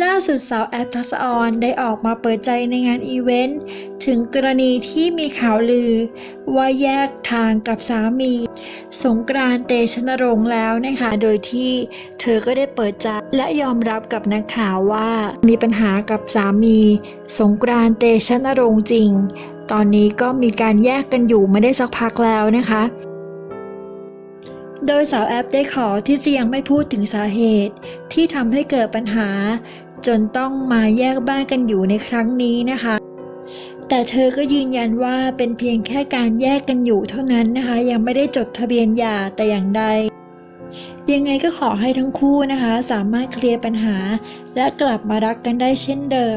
ล่าสุดสาวแอฟทักษะออนได้ออกมาเปิดใจในงานอีเวนต์ถึงกรณีที่มีข่าวลือว่าแยกทางกับสามีสงกรานต์ เตชะนรงค์แล้วนะคะโดยที่เธอก็ได้เปิดใจและยอมรับกับนักข่าวว่ามีปัญหากับสามีสงกรานต์ เตชะนรงค์จริงตอนนี้ก็มีการแยกกันอยู่มาได้สักพักแล้วนะคะโดยสาวแอฟได้ขอที่จะยังไม่พูดถึงสาเหตุที่ทำให้เกิดปัญหาจนต้องมาแยกบ้านกันอยู่ในครั้งนี้นะคะแต่เธอก็ยืนยันว่าเป็นเพียงแค่การแยกกันอยู่เท่านั้นนะคะยังไม่ได้จดทะเบียนหย่าแต่อย่างใดยังไงก็ขอให้ทั้งคู่นะคะสามารถเคลียร์ปัญหาและกลับมารักกันได้เช่นเดิม